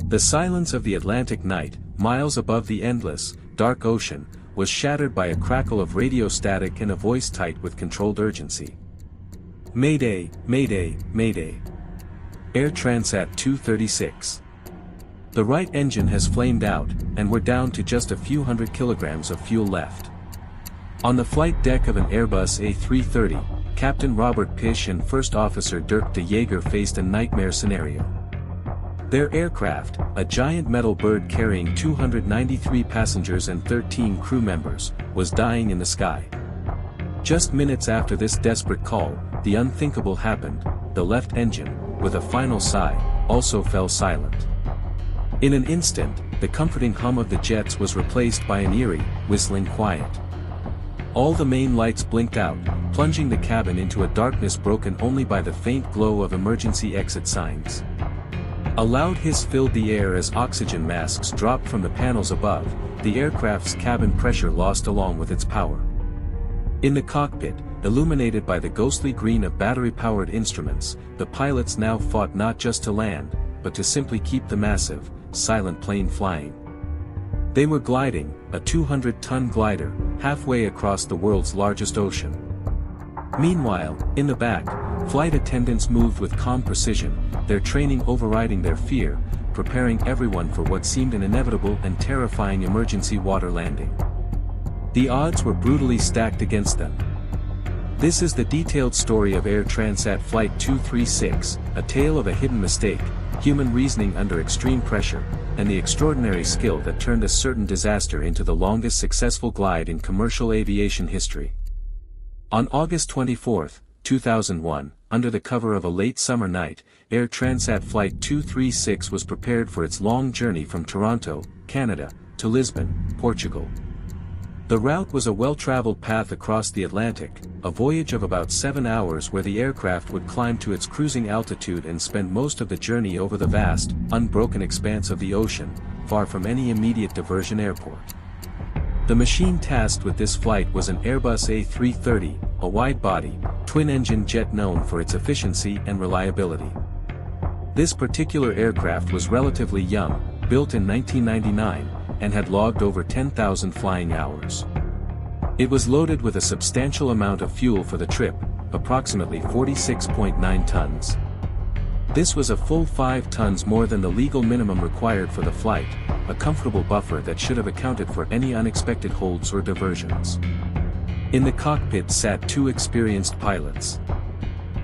The silence of the Atlantic night, miles above the endless, dark ocean, was shattered by a crackle of radio static and a voice tight with controlled urgency. Mayday, Mayday, Mayday. Air Transat 236. The right engine has flamed out, and we're down to just a few hundred kilograms of fuel left. On the flight deck of an Airbus A330, Captain Robert Pish and First Officer Dirk de Jager faced a nightmare scenario. Their aircraft, a giant metal bird carrying 293 passengers and 13 crew members, was dying in the sky. Just minutes after this desperate call, the unthinkable happened. The left engine, with a final sigh, also fell silent. In an instant, the comforting hum of the jets was replaced by an eerie, whistling quiet. All the main lights blinked out, plunging the cabin into a darkness broken only by the faint glow of emergency exit signs. A loud hiss filled the air as oxygen masks dropped from the panels above. The aircraft's cabin pressure lost along with its power. In the cockpit, illuminated by the ghostly green of battery-powered instruments, the pilots now fought not just to land, but to simply keep the massive, silent plane flying. They were gliding, a 200-ton glider, halfway across the world's largest ocean. Meanwhile, in the back, flight attendants moved with calm precision, their training overriding their fear, preparing everyone for what seemed an inevitable and terrifying emergency water landing. The odds were brutally stacked against them. This is the detailed story of Air Transat Flight 236, a tale of a hidden mistake, human reasoning under extreme pressure, and the extraordinary skill that turned a certain disaster into the longest successful glide in commercial aviation history. On August 24, 2001, under the cover of a late summer night, Air Transat Flight 236 was prepared for its long journey from Toronto, Canada, to Lisbon, Portugal. The route was a well-traveled path across the Atlantic, a voyage of about 7 hours where the aircraft would climb to its cruising altitude and spend most of the journey over the vast, unbroken expanse of the ocean, far from any immediate diversion airport. The machine tasked with this flight was an Airbus A330, a wide-body, twin-engine jet known for its efficiency and reliability. This particular aircraft was relatively young, built in 1999, and had logged over 10,000 flying hours. It was loaded with a substantial amount of fuel for the trip, approximately 46.9 tons. This was a full 5 tons more than the legal minimum required for the flight, a comfortable buffer that should have accounted for any unexpected holds or diversions. In the cockpit sat 2 experienced pilots.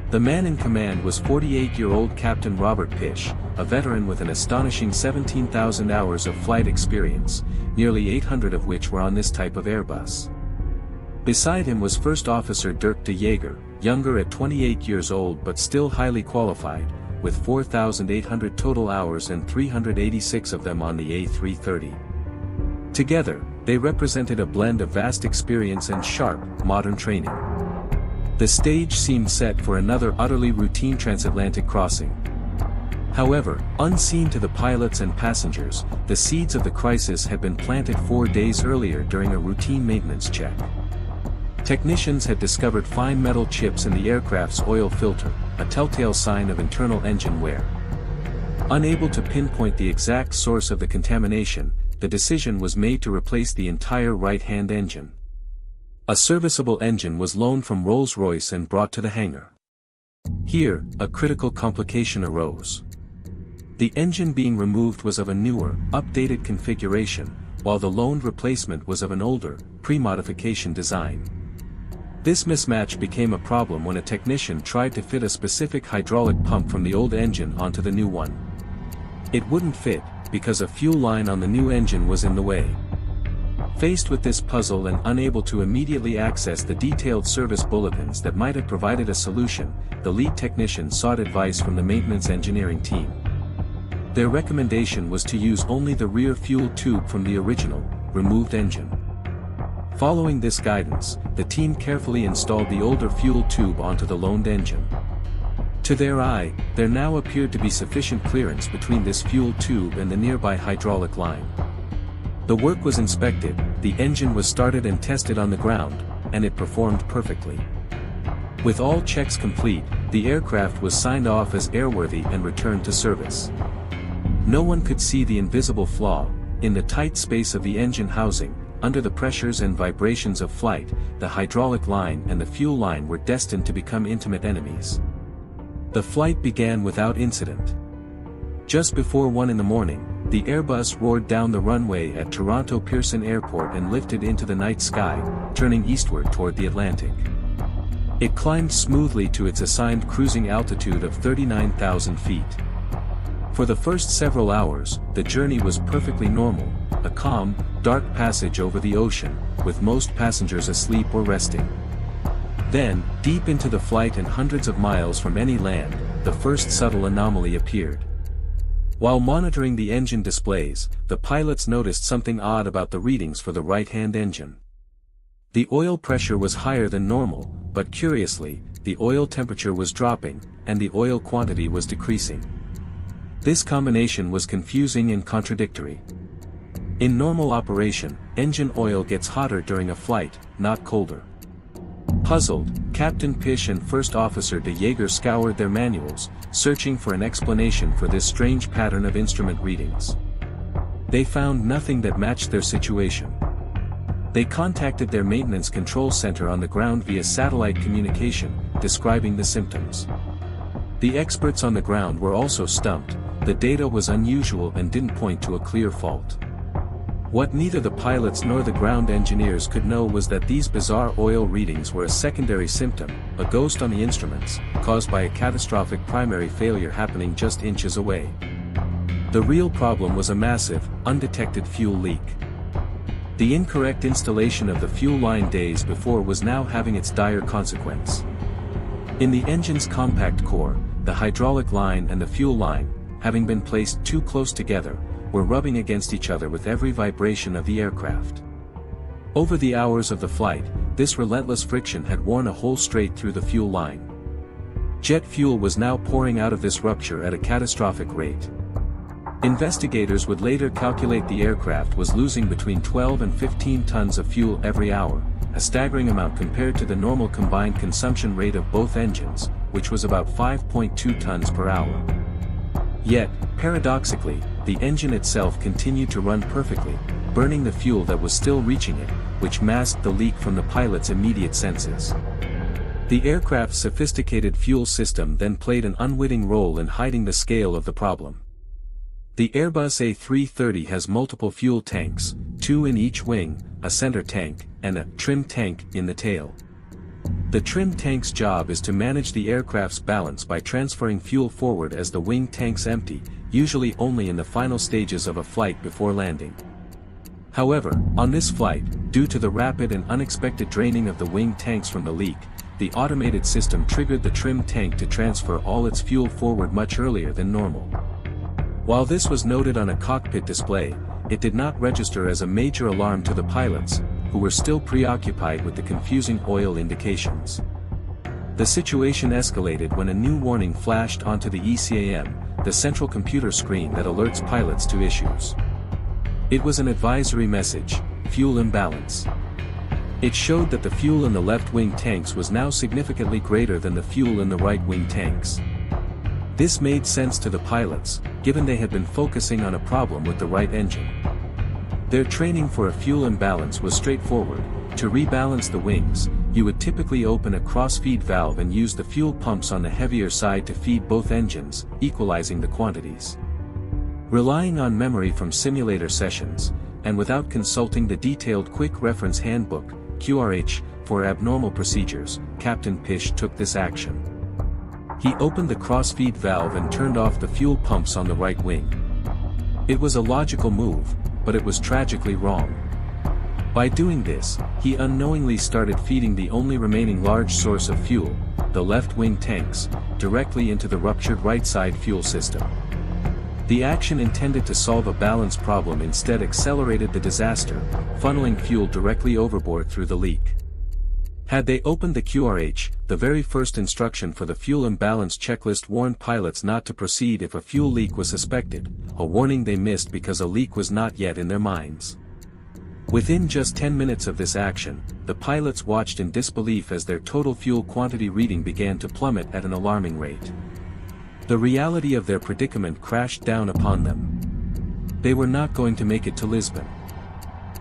The man in command was 48-year-old Captain Robert Pish, a veteran with an astonishing 17,000 hours of flight experience, nearly 800 of which were on this type of Airbus. Beside him was First Officer Dirk de Jager, younger at 28 years old but still highly qualified, with 4,800 total hours and 386 of them on the A330. Together, they represented a blend of vast experience and sharp, modern training. The stage seemed set for another utterly routine transatlantic crossing. However, unseen to the pilots and passengers, the seeds of the crisis had been planted 4 days earlier during a routine maintenance check. Technicians had discovered fine metal chips in the aircraft's oil filter, a telltale sign of internal engine wear. Unable to pinpoint the exact source of the contamination, the decision was made to replace the entire right-hand engine. A serviceable engine was loaned from Rolls-Royce and brought to the hangar. Here, a critical complication arose. The engine being removed was of a newer, updated configuration, while the loaned replacement was of an older, pre-modification design. This mismatch became a problem when a technician tried to fit a specific hydraulic pump from the old engine onto the new one. It wouldn't fit, because a fuel line on the new engine was in the way. Faced with this puzzle and unable to immediately access the detailed service bulletins that might have provided a solution, the lead technician sought advice from the maintenance engineering team. Their recommendation was to use only the rear fuel tube from the original, removed engine. Following this guidance, the team carefully installed the older fuel tube onto the loaned engine. To their eye, there now appeared to be sufficient clearance between this fuel tube and the nearby hydraulic line. The work was inspected, the engine was started and tested on the ground, and it performed perfectly. With all checks complete, the aircraft was signed off as airworthy and returned to service. No one could see the invisible flaw. In the tight space of the engine housing, under the pressures and vibrations of flight, the hydraulic line and the fuel line were destined to become intimate enemies. The flight began without incident. Just before 1 in the morning, the Airbus roared down the runway at Toronto Pearson Airport and lifted into the night sky, turning eastward toward the Atlantic. It climbed smoothly to its assigned cruising altitude of 39,000 feet. For the first several hours, the journey was perfectly normal, a calm, dark passage over the ocean, with most passengers asleep or resting. Then, deep into the flight and hundreds of miles from any land, the first subtle anomaly appeared. While monitoring the engine displays, the pilots noticed something odd about the readings for the right-hand engine. The oil pressure was higher than normal, but curiously, the oil temperature was dropping, and the oil quantity was decreasing. This combination was confusing and contradictory. In normal operation, engine oil gets hotter during a flight, not colder. Puzzled, Captain Pish and First Officer de Jager scoured their manuals, searching for an explanation for this strange pattern of instrument readings. They found nothing that matched their situation. They contacted their maintenance control center on the ground via satellite communication, describing the symptoms. The experts on the ground were also stumped. The data was unusual and didn't point to a clear fault. What neither the pilots nor the ground engineers could know was that these bizarre oil readings were a secondary symptom, a ghost on the instruments, caused by a catastrophic primary failure happening just inches away. The real problem was a massive, undetected fuel leak. The incorrect installation of the fuel line days before was now having its dire consequence. In the engine's compact core, the hydraulic line and the fuel line, having been placed too close together, were rubbing against each other with every vibration of the aircraft. Over the hours of the flight, this relentless friction had worn a hole straight through the fuel line. Jet fuel was now pouring out of this rupture at a catastrophic rate. Investigators would later calculate the aircraft was losing between 12 and 15 tons of fuel every hour, a staggering amount compared to the normal combined consumption rate of both engines, which was about 5.2 tons per hour. Yet, paradoxically, the engine itself continued to run perfectly, burning the fuel that was still reaching it, which masked the leak from the pilot's immediate senses. The aircraft's sophisticated fuel system then played an unwitting role in hiding the scale of the problem. The Airbus A330 has multiple fuel tanks, 2 in each wing, a center tank, and a trim tank in the tail. The trim tank's job is to manage the aircraft's balance by transferring fuel forward as the wing tanks empty, usually only in the final stages of a flight before landing. However, on this flight, due to the rapid and unexpected draining of the wing tanks from the leak, the automated system triggered the trim tank to transfer all its fuel forward much earlier than normal. While this was noted on a cockpit display, it did not register as a major alarm to the pilots, who were still preoccupied with the confusing oil indications. The situation escalated when a new warning flashed onto the ECAM, the central computer screen that alerts pilots to issues. It was an advisory message: fuel imbalance. It showed that the fuel in the left wing tanks was now significantly greater than the fuel in the right wing tanks. This made sense to the pilots, given they had been focusing on a problem with the right engine. Their training for a fuel imbalance was straightforward. To rebalance the wings, you would typically open a cross-feed valve and use the fuel pumps on the heavier side to feed both engines, equalizing the quantities. Relying on memory from simulator sessions, and without consulting the detailed Quick Reference Handbook, QRH, for abnormal procedures, Captain Pish took this action. He opened the cross-feed valve and turned off the fuel pumps on the right wing. It was a logical move, but it was tragically wrong. By doing this, he unknowingly started feeding the only remaining large source of fuel, the left wing tanks, directly into the ruptured right side fuel system. The action intended to solve a balance problem instead accelerated the disaster, funneling fuel directly overboard through the leak. Had they opened the QRH, the very first instruction for the fuel imbalance checklist warned pilots not to proceed if a fuel leak was suspected, a warning they missed because a leak was not yet in their minds. Within just 10 minutes of this action, the pilots watched in disbelief as their total fuel quantity reading began to plummet at an alarming rate. The reality of their predicament crashed down upon them. They were not going to make it to Lisbon.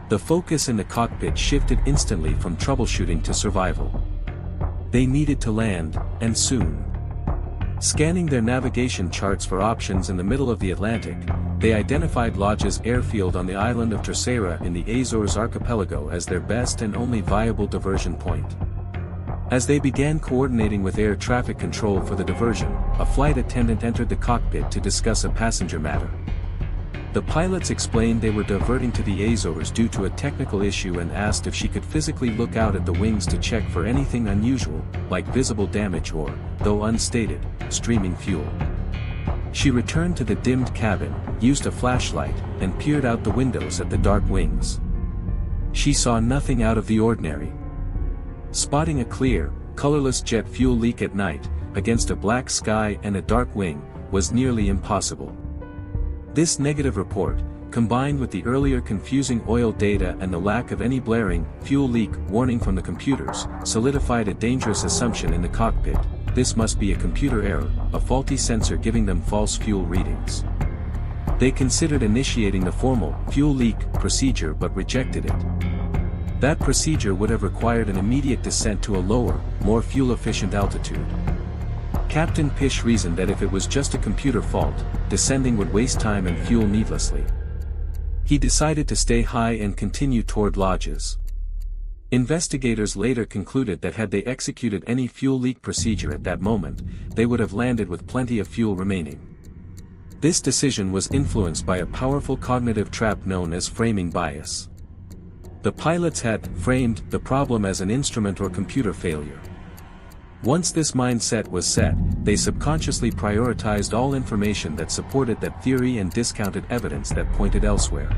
The focus in the cockpit shifted instantly from troubleshooting to survival. They needed to land, and soon. Scanning their navigation charts for options in the middle of the Atlantic, they identified Lodge's airfield on the island of Terceira in the Azores archipelago as their best and only viable diversion point. As they began coordinating with air traffic control for the diversion, a flight attendant entered the cockpit to discuss a passenger matter. The pilots explained they were diverting to the Azores due to a technical issue and asked if she could physically look out at the wings to check for anything unusual, like visible damage or, though unstated, streaming fuel. She returned to the dimmed cabin, used a flashlight, and peered out the windows at the dark wings. She saw nothing out of the ordinary. Spotting a clear, colorless jet fuel leak at night, against a black sky and a dark wing, was nearly impossible. This negative report, combined with the earlier confusing oil data and the lack of any blaring, fuel leak warning from the computers, solidified a dangerous assumption in the cockpit: this must be a computer error, a faulty sensor giving them false fuel readings. They considered initiating the formal fuel leak procedure but rejected it. That procedure would have required an immediate descent to a lower, more fuel-efficient altitude. Captain Pish reasoned that if it was just a computer fault, descending would waste time and fuel needlessly. He decided to stay high and continue toward Lodges. Investigators later concluded that had they executed any fuel leak procedure at that moment, they would have landed with plenty of fuel remaining. This decision was influenced by a powerful cognitive trap known as framing bias. The pilots had framed the problem as an instrument or computer failure. Once this mindset was set, they subconsciously prioritized all information that supported that theory and discounted evidence that pointed elsewhere.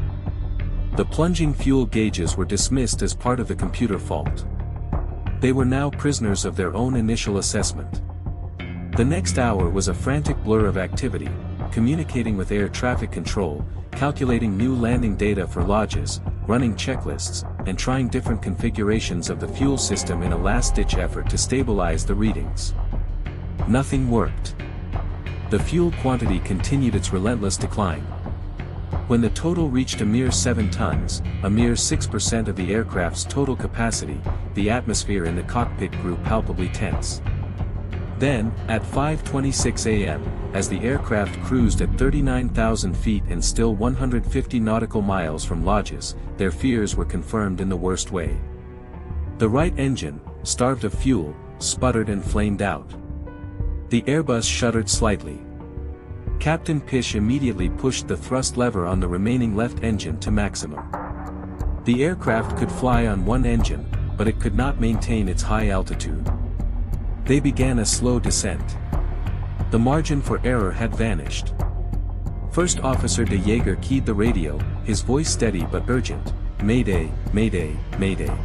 The plunging fuel gauges were dismissed as part of the computer fault. They were now prisoners of their own initial assessment. The next hour was a frantic blur of activity, communicating with air traffic control, calculating new landing data for Lodges, running checklists, and trying different configurations of the fuel system in a last-ditch effort to stabilize the readings. Nothing worked. The fuel quantity continued its relentless decline. When the total reached a mere 7 tons, a mere 6% of the aircraft's total capacity, the atmosphere in the cockpit grew palpably tense. Then, at 5:26 a.m., as the aircraft cruised at 39,000 feet and still 150 nautical miles from Lodges, their fears were confirmed in the worst way. The right engine, starved of fuel, sputtered and flamed out. The Airbus shuddered slightly. Captain Pish immediately pushed the thrust lever on the remaining left engine to maximum. The aircraft could fly on one engine, but it could not maintain its high altitude. They began a slow descent. The margin for error had vanished. First Officer de Jaeger keyed the radio, his voice steady but urgent: "Mayday, Mayday, Mayday.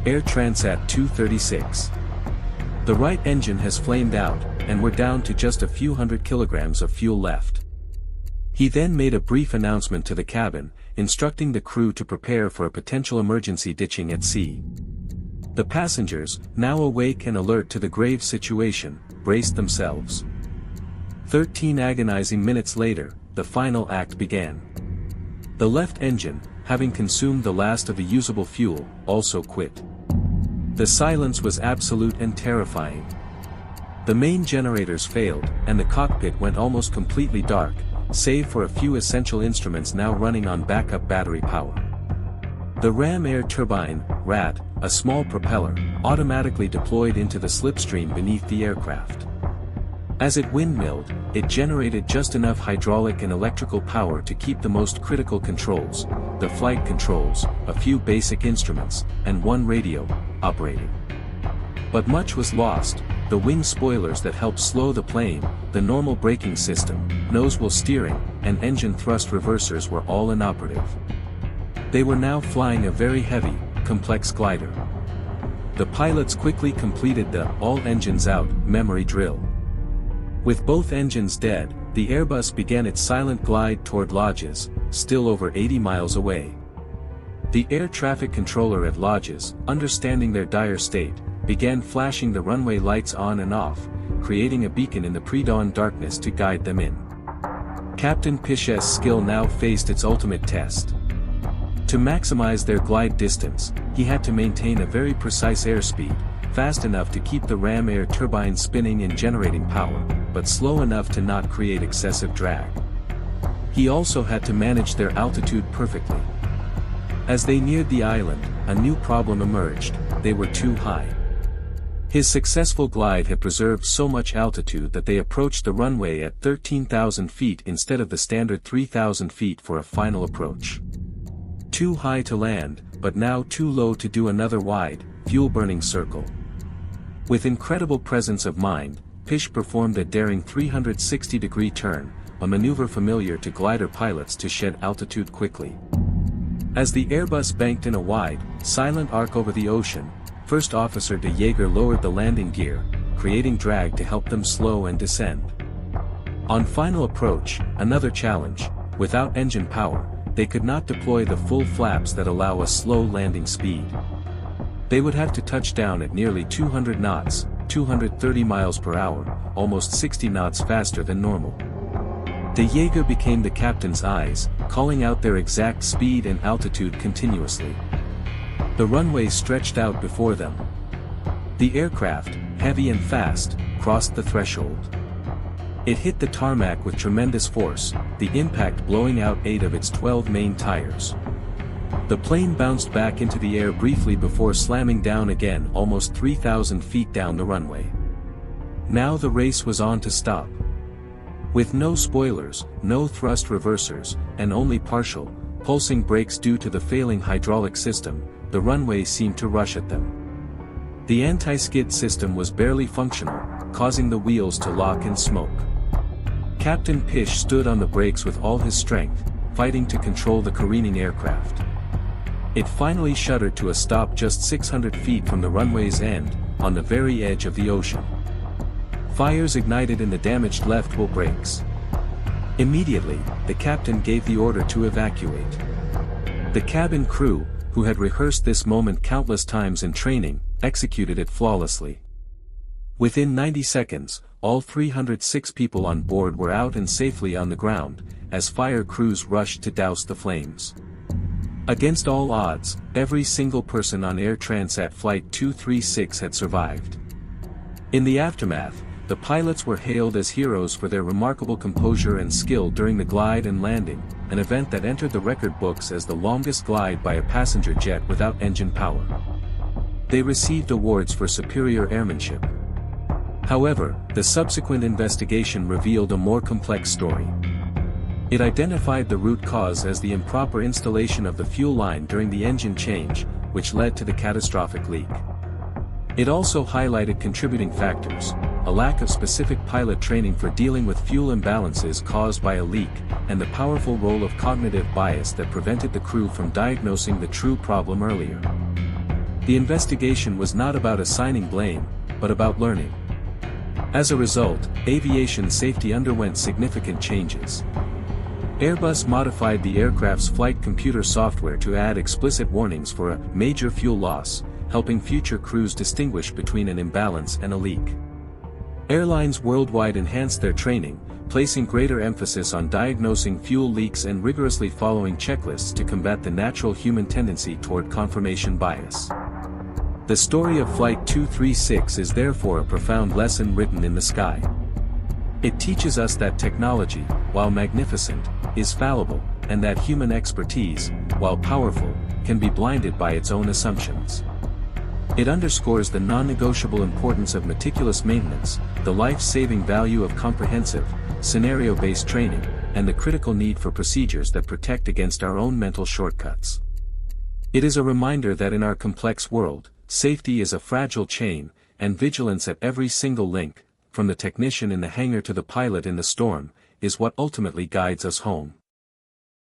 Air Transat 236. The right engine has flamed out, and we're down to just a few hundred kilograms of fuel left." He then made a brief announcement to the cabin, instructing the crew to prepare for a potential emergency ditching at sea. The passengers, now awake and alert to the grave situation, braced themselves. 13 agonizing minutes later, the final act began. The left engine, having consumed the last of the usable fuel, also quit. The silence was absolute and terrifying. The main generators failed, and the cockpit went almost completely dark, save for a few essential instruments now running on backup battery power. The ram air turbine, RAT, a small propeller, automatically deployed into the slipstream beneath the aircraft. As it windmilled, it generated just enough hydraulic and electrical power to keep the most critical controls, the flight controls, a few basic instruments, and one radio, operating. But much was lost: the wing spoilers that helped slow the plane, the normal braking system, nose wheel steering, and engine thrust reversers were all inoperative. They were now flying a very heavy, complex glider. The pilots quickly completed the "all engines out" memory drill. With both engines dead, the Airbus began its silent glide toward Lodges, still over 80 miles away. The air traffic controller at Lodges, understanding their dire state, began flashing the runway lights on and off, creating a beacon in the pre-dawn darkness to guide them in. Captain Pish's skill now faced its ultimate test. To maximize their glide distance, he had to maintain a very precise airspeed, fast enough to keep the ram air turbine spinning and generating power, but slow enough to not create excessive drag. He also had to manage their altitude perfectly. As they neared the island, a new problem emerged: they were too high. His successful glide had preserved so much altitude that they approached the runway at 13,000 feet instead of the standard 3,000 feet for a final approach. Too high to land, but now too low to do another wide, fuel-burning circle. With incredible presence of mind, Pish performed a daring 360-degree turn, a maneuver familiar to glider pilots to shed altitude quickly. As the Airbus banked in a wide, silent arc over the ocean, First Officer de Jager lowered the landing gear, creating drag to help them slow and descend. On final approach, another challenge: without engine power, they could not deploy the full flaps that allow a slow landing speed. They would have to touch down at nearly 200 knots, 230 miles per hour, almost 60 knots faster than normal. De Jager became the captain's eyes, calling out their exact speed and altitude continuously. The runway stretched out before them. The aircraft, heavy and fast, crossed the threshold. It hit the tarmac with tremendous force, the impact blowing out 8 of its 12 main tires. The plane bounced back into the air briefly before slamming down again almost 3,000 feet down the runway. Now the race was on to stop. With no spoilers, no thrust reversers, and only partial, pulsing brakes due to the failing hydraulic system, the runway seemed to rush at them. The anti-skid system was barely functional, causing the wheels to lock and smoke. Captain Pish stood on the brakes with all his strength, fighting to control the careening aircraft. It finally shuddered to a stop just 600 feet from the runway's end, on the very edge of the ocean. Fires ignited in the damaged left wheel brakes. Immediately, the captain gave the order to evacuate. The cabin crew, who had rehearsed this moment countless times in training, executed it flawlessly. Within 90 seconds, all 306 people on board were out and safely on the ground, as fire crews rushed to douse the flames. Against all odds, every single person on Air Transat Flight 236 had survived. In the aftermath, the pilots were hailed as heroes for their remarkable composure and skill during the glide and landing, an event that entered the record books as the longest glide by a passenger jet without engine power. They received awards for superior airmanship. However, the subsequent investigation revealed a more complex story. It identified the root cause as the improper installation of the fuel line during the engine change, which led to the catastrophic leak. It also highlighted contributing factors: a lack of specific pilot training for dealing with fuel imbalances caused by a leak, and the powerful role of cognitive bias that prevented the crew from diagnosing the true problem earlier. The investigation was not about assigning blame, but about learning. As a result, aviation safety underwent significant changes. Airbus modified the aircraft's flight computer software to add explicit warnings for a major fuel loss, helping future crews distinguish between an imbalance and a leak. Airlines worldwide enhanced their training, placing greater emphasis on diagnosing fuel leaks and rigorously following checklists to combat the natural human tendency toward confirmation bias. The story of Flight 236 is therefore a profound lesson written in the sky. It teaches us that technology, while magnificent, is fallible, and that human expertise, while powerful, can be blinded by its own assumptions. It underscores the non-negotiable importance of meticulous maintenance, the life-saving value of comprehensive, scenario-based training, and the critical need for procedures that protect against our own mental shortcuts. It is a reminder that in our complex world, safety is a fragile chain, and vigilance at every single link, from the technician in the hangar to the pilot in the storm, is what ultimately guides us home.